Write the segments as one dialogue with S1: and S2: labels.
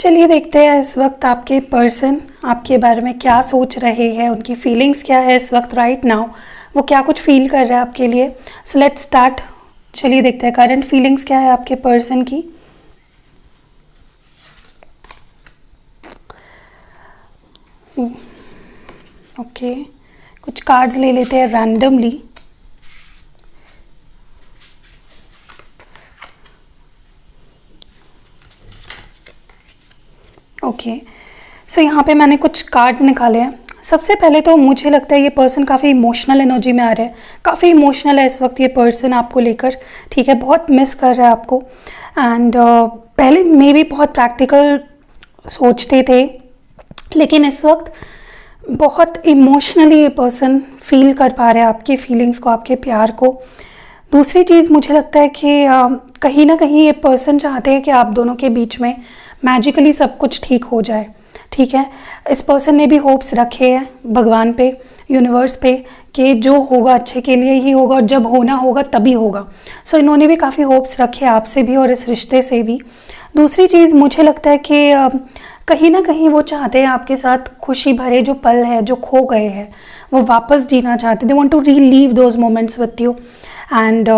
S1: चलिए देखते हैं इस वक्त आपके पर्सन आपके बारे में क्या सोच रहे हैं, उनकी फीलिंग्स क्या है इस वक्त राइट नाउ, वो क्या कुछ फील कर रहा है आपके लिए। So let's start. चलिए देखते हैं करंट फीलिंग्स क्या है आपके पर्सन की। ओके, कुछ कार्ड्स ले लेते हैं रैंडमली। ओके, सो यहाँ पे मैंने कुछ कार्ड्स निकाले हैं। सबसे पहले तो मुझे लगता है ये पर्सन काफ़ी इमोशनल एनर्जी में आ रहा है, काफ़ी इमोशनल है इस वक्त ये पर्सन आपको लेकर, ठीक है, बहुत मिस कर रहा है आपको। एंड पहले मे भी बहुत प्रैक्टिकल सोचते थे, लेकिन इस वक्त बहुत इमोशनली ये पर्सन फील कर पा रहे हैं आपकी फीलिंग्स को, आपके प्यार को। दूसरी चीज़ मुझे लगता है कि कहीं ना कहीं ये पर्सन चाहते हैं कि आप दोनों के बीच में मैजिकली सब कुछ ठीक हो जाए, ठीक है। इस पर्सन ने भी होप्स रखे हैं भगवान पे, यूनिवर्स पे, कि जो होगा अच्छे के लिए ही होगा और जब होना होगा तभी होगा। सो इन्होंने भी काफ़ी होप्स रखे आपसे भी और इस रिश्ते से भी। दूसरी चीज़ मुझे लगता है कि कहीं ना कहीं वो चाहते हैं आपके साथ खुशी भरे जो पल है जो खो गए हैं वो वापस जीना चाहते हैं। They want to relive those moments with you and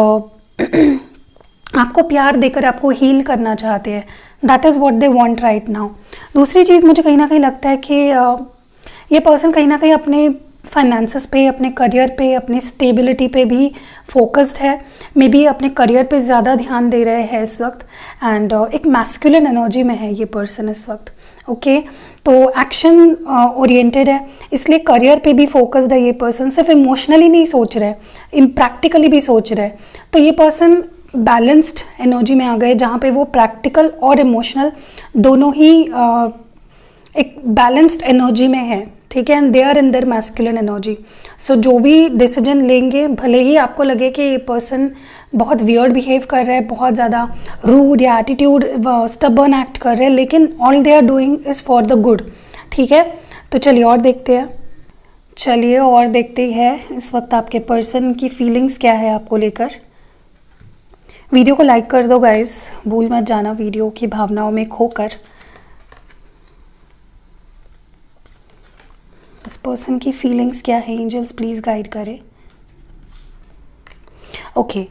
S1: आपको प्यार देकर आपको हील करना चाहते हैं। That is what they want right now. दूसरी चीज़ मुझे कहीं ना कहीं लगता है कि ये पर्सन कहीं ना कहीं अपने फाइनेंसेस पे, अपने करियर पे, अपनी स्टेबिलिटी पे भी फोकस्ड है। मे बी अपने करियर पे ज़्यादा ध्यान दे रहे हैं इस वक्त एंड एक मैस्कुलिन एनर्जी में है ये पर्सन इस वक्त। ओके, तो एक्शन ओरिएंटेड है, इसलिए करियर पे भी फोकस्ड है ये पर्सन। सिर्फ इमोशनली नहीं सोच रहे, प्रैक्टिकली भी सोच रहे। तो ये पर्सन बैलेंस्ड एनर्जी में आ गए, जहाँ पे वो प्रैक्टिकल और इमोशनल दोनों ही एक बैलेंस्ड एनर्जी में है, ठीक है। And they are in their masculine energy. So जो भी डिसीजन लेंगे, भले ही आपको लगे कि ये पर्सन बहुत वियर्ड बिहेव कर रहा है, बहुत ज़्यादा रूड या एटीट्यूड स्टबर्न एक्ट कर रहे हैं, लेकिन all they are doing is for the good, ठीक है। तो चलिए और देखते हैं इस वक्त आपके पर्सन की फीलिंग्स क्या है आपको लेकर। वीडियो को लाइक कर दो गाइस, भूल मत जाना वीडियो की भावनाओं में खोकर। इस पर्सन की फीलिंग्स क्या है, एंजल्स प्लीज़ गाइड करें। ओके,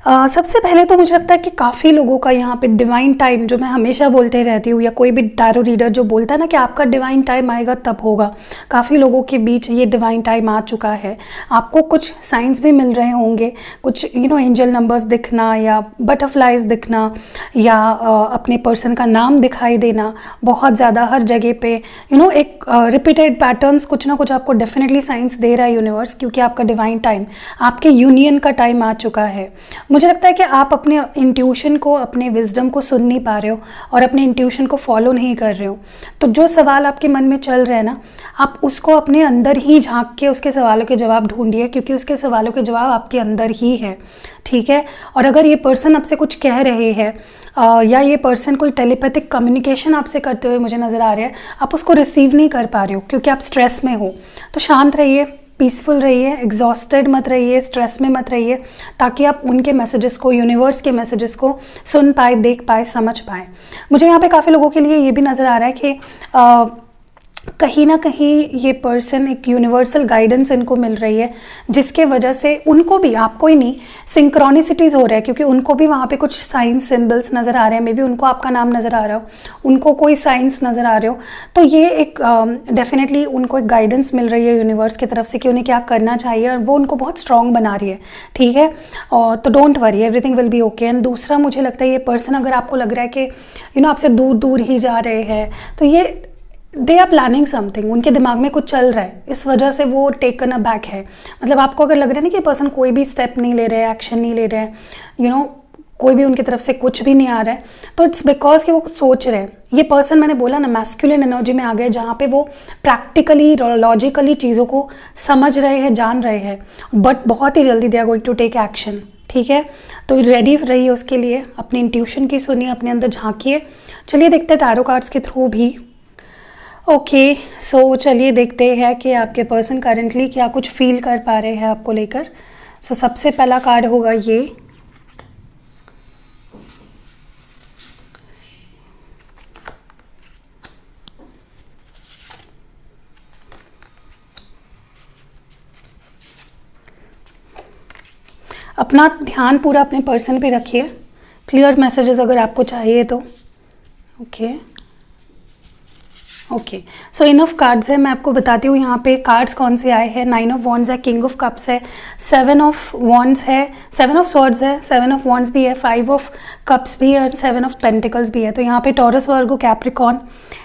S1: सबसे पहले तो मुझे लगता है कि काफ़ी लोगों का यहाँ पे डिवाइन टाइम, जो मैं हमेशा बोलते रहती हूँ, या कोई भी टैरो रीडर जो बोलता है ना कि आपका डिवाइन टाइम आएगा तब होगा, काफ़ी लोगों के बीच ये डिवाइन टाइम आ चुका है। आपको कुछ साइंस भी मिल रहे होंगे, कुछ एंजल नंबर्स दिखना या बटरफ्लाइज दिखना या अपने पर्सन का नाम दिखाई देना बहुत ज़्यादा हर जगह पे, एक रिपीटेड पैटर्न्स, कुछ ना कुछ आपको डेफिनेटली साइंस दे रहा है यूनिवर्स, क्योंकि आपका डिवाइन टाइम, आपके यूनियन का टाइम आ चुका है। मुझे लगता है कि आप अपने इंट्यूशन को, अपने विजडम को सुन नहीं पा रहे हो और अपने इंट्यूशन को फॉलो नहीं कर रहे हो। तो जो सवाल आपके मन में चल रहे हैं ना, आप उसको अपने अंदर ही झांक के उसके सवालों के जवाब ढूंढिए, क्योंकि उसके सवालों के जवाब आपके अंदर ही है, ठीक है। और अगर ये पर्सन आपसे कुछ कह रहे हैं या ये पर्सन कोई टेलीपैथिक कम्युनिकेशन आपसे करते हुए मुझे नज़र आ रहा है, आप उसको रिसीव नहीं कर पा रहे हो क्योंकि आप स्ट्रेस में हो, तो शांत रहिए, पीसफुल रहिए, एग्जॉस्टेड मत रहिए, स्ट्रेस में मत रहिए, ताकि आप उनके मैसेजेस को, यूनिवर्स के मैसेजेस को सुन पाए, देख पाए, समझ पाए। मुझे यहाँ पे काफ़ी लोगों के लिए ये भी नज़र आ रहा है कि कहीं ना कहीं ये पर्सन, एक यूनिवर्सल गाइडेंस इनको मिल रही है, जिसके वजह से उनको भी, आपको ही नहीं, सिंक्रोनिसिटीज़ हो रहा है, क्योंकि उनको भी वहाँ पे कुछ साइंस सिंबल्स नज़र आ रहे हैं। मे बी उनको आपका नाम नज़र आ रहा हो, उनको कोई साइंस नज़र आ रहे हो, तो ये एक डेफिनेटली उनको एक गाइडेंस मिल रही है यूनिवर्स की तरफ से कि उन्हें क्या करना चाहिए, और वो उनको बहुत स्ट्रॉन्ग बना रही है, ठीक है। तो don't worry, everything will be okay. And दूसरा, मुझे लगता है ये पर्सन, अगर आपको लग रहा है कि आपसे दूर दूर ही जा रहे हैं, तो ये दे आर प्लानिंग समथिंग, उनके दिमाग में कुछ चल रहा है, इस वजह से वो टेकन अ बैक है। मतलब आपको अगर लग रहा है ना कि पर्सन कोई भी स्टेप नहीं ले रहे हैं, एक्शन नहीं ले रहे हैं, कोई भी उनकी तरफ से कुछ भी नहीं आ रहा है, तो इट्स बिकॉज कि वो कुछ सोच रहे हैं। ये पर्सन, मैंने बोला ना, मैस्कुलिन एनर्जी में आ गए, जहाँ पे वो प्रैक्टिकली, लॉजिकली चीज़ों को समझ रहे हैं, जान रहे हैं, बट बहुत ही जल्दी they are going to take action, ठीक है। तो रेडी रहिए उसके लिए, अपनी इंट्यूशन की सुनिए, अपने अंदर झांकिए। चलिए देखते हैं टैरो कार्ड्स के थ्रू भी। ओके, सो चलिए देखते हैं कि आपके पर्सन करेंटली क्या कुछ फील कर पा रहे हैं आपको लेकर। सो सबसे पहला कार्ड होगा ये, अपना ध्यान पूरा अपने पर्सन पे रखिए, क्लियर मैसेजेस अगर आपको चाहिए तो। ओके ओके, सो इनफ कार्ड्स है, मैं आपको बताती हूँ यहाँ पे कार्ड्स कौन से आए हैं। 9 ऑफ वॉन्ड्स है, किंग ऑफ कप्स है, 7 ऑफ वॉन्ड्स है, 7 ऑफ स्वॉर्ड्स है, 7 ऑफ वॉन्ड्स भी है, 5 ऑफ कप्स भी है और 7 ऑफ पेंटिकल्स भी है। तो यहाँ पे टॉरस, वर्गो, कैप्रिकॉन,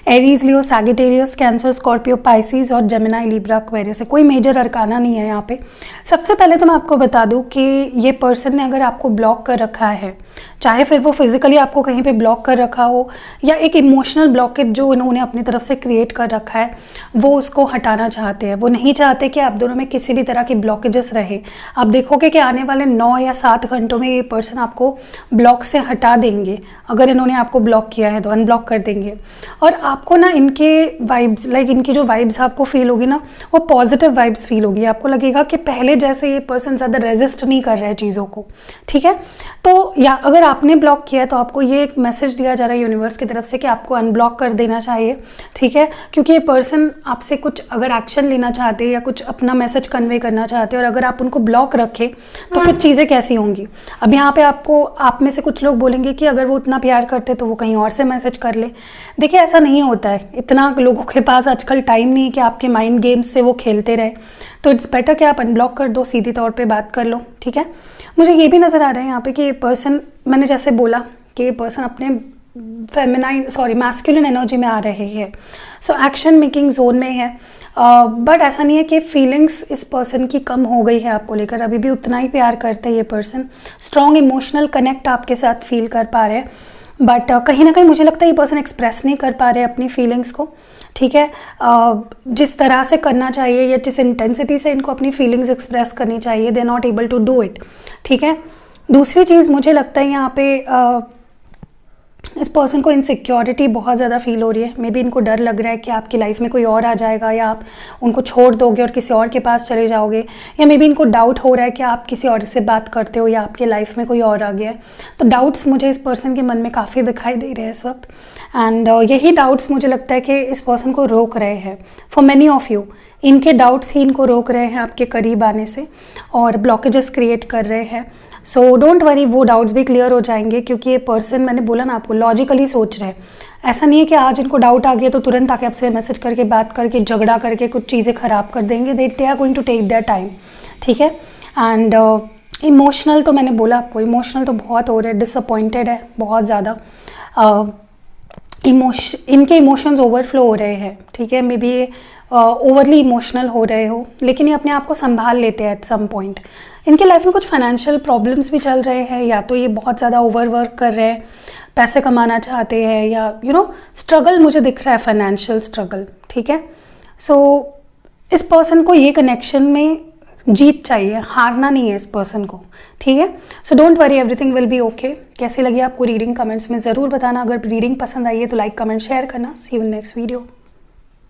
S1: एरीज, लियो, सैगिटेरियस, कैंसर, स्कॉर्पियो, पाइसिस और जेमिनाई, लिब्रा, एक्वेरियस है। कोई मेजर अरकाना नहीं है यहाँ पे। सबसे पहले तो मैं आपको बता दूँ कि ये पर्सन ने अगर आपको ब्लॉक कर रखा है, चाहे फिर वो फिजिकली आपको कहीं पे ब्लॉक कर रखा हो या एक इमोशनल ब्लॉकेज जो उन्होंने अपनी तरफ से क्रिएट कर रखा है, वो उसको हटाना चाहते हैं। वो नहीं चाहते कि आप दोनों में किसी भी तरह की ब्लॉकेजेस रहे। आप देखोगे कि आने वाले 9 या 7 घंटों में ये पर्सन आपको ब्लॉक से हटा देंगे। अगर इन्होंने आपको ब्लॉक किया है तो अनब्लॉक कर देंगे। और आपको ना इनके वाइब्स, लाइक इनकी जो वाइब्स आपको फील होगी ना, वो पॉजिटिव वाइब्स फील होगी। आपको लगेगा कि पहले जैसे ये पर्सन ज़्यादा रेजिस्ट नहीं कर रहे हैं चीज़ों को, ठीक है। तो या अगर आपने ब्लॉक किया है तो आपको ये एक मैसेज दिया जा रहा है यूनिवर्स की तरफ से कि आपको अनब्लॉक कर देना चाहिए, ठीक है। क्योंकि ये पर्सन आपसे कुछ अगर एक्शन लेना चाहते हैं या कुछ अपना मैसेज कन्वे करना चाहते हैं और अगर आप उनको ब्लॉक रखें तो फिर चीज़ें कैसी होंगी। अब यहाँ पे आपको, आप में से कुछ लोग बोलेंगे कि अगर वो उतना प्यार करते तो वो कहीं और से मैसेज कर ले। देखिए ऐसा नहीं होता है, इतना लोगों के पास आजकल टाइम नहीं है कि आपके माइंड गेम्स से वो खेलते रहे। तो इट्स बेटर कि आप अनब्लॉक कर दो, सीधी तौर पे बात कर लो, ठीक है। मुझे ये भी नज़र आ रहा है यहाँ पे कि ये पर्सन, मैंने जैसे बोला कि ये पर्सन अपने मैस्कुलिन एनर्जी में आ रहे हैं। सो एक्शन मेकिंग जोन में है। बट ऐसा नहीं है कि फीलिंग्स इस पर्सन की कम हो गई है आपको लेकर, अभी भी उतना ही प्यार करते हैं ये पर्सन। स्ट्रॉन्ग इमोशनल कनेक्ट आपके साथ फील कर पा रहे हैं, बट कहीं ना कहीं मुझे लगता है ये पर्सन एक्सप्रेस नहीं कर पा रहे अपनी फीलिंग्स को, ठीक है। जिस तरह से करना चाहिए या जिस इंटेंसिटी से इनको अपनी फीलिंग्स एक्सप्रेस करनी चाहिए, they are not able to do it, ठीक है। दूसरी चीज़ मुझे लगता है यहाँ पे इस पर्सन को इनसिक्योरिटी बहुत ज़्यादा फील हो रही है। मे बी इनको डर लग रहा है कि आपकी लाइफ में कोई और आ जाएगा या आप उनको छोड़ दोगे और किसी और के पास चले जाओगे, या मे बी इनको डाउट हो रहा है कि आप किसी और से बात करते हो या आपकी लाइफ में कोई और आ गया है। तो डाउट्स मुझे इस पर्सन के मन में काफ़ी दिखाई दे रहे हैं इस वक्त। एंड यही डाउट्स मुझे लगता है कि इस पर्सन को रोक रहे हैं। फॉर मैनी ऑफ यू इनके डाउट्स ही इनको रोक रहे हैं आपके करीब आने से और ब्लॉकेजेस क्रिएट कर रहे हैं। सो डोंट वरी, वो डाउट्स भी क्लियर हो जाएंगे क्योंकि ये पर्सन, मैंने बोला ना आपको, लॉजिकली सोच रहे हैं। ऐसा नहीं है कि आज इनको डाउट आ गया तो तुरंत आके आपसे मैसेज करके, बात करके, झगड़ा करके कुछ चीज़ें ख़राब कर देंगे। They are going to take their time, ठीक है। एंड इमोशनल तो मैंने बोला आपको, इमोशनल तो बहुत हो रहे हैं, डिसअपॉइंटेड है बहुत ज़्यादा। इनके इमोशंस ओवरफ्लो हो रहे हैं, ठीक है। मे बी ओवरली इमोशनल हो रहे हो, लेकिन ये अपने आप को संभाल लेते हैं एट सम पॉइंट। इनके लाइफ में कुछ फाइनेंशियल प्रॉब्लम्स भी चल रहे हैं, या तो ये बहुत ज़्यादा ओवर वर्क कर रहे हैं, पैसे कमाना चाहते हैं, या स्ट्रगल मुझे दिख रहा है, फाइनेंशियल स्ट्रगल, ठीक है। सो इस पर्सन को ये कनेक्शन में जीत चाहिए, हारना नहीं है इस पर्सन को, ठीक है। So don't worry, everything will be okay. कैसी लगी आपको रीडिंग, कमेंट्स में ज़रूर बताना। अगर रीडिंग पसंद आई है तो लाइक, कमेंट, शेयर करना। सी यू इन नेक्स्ट वीडियो।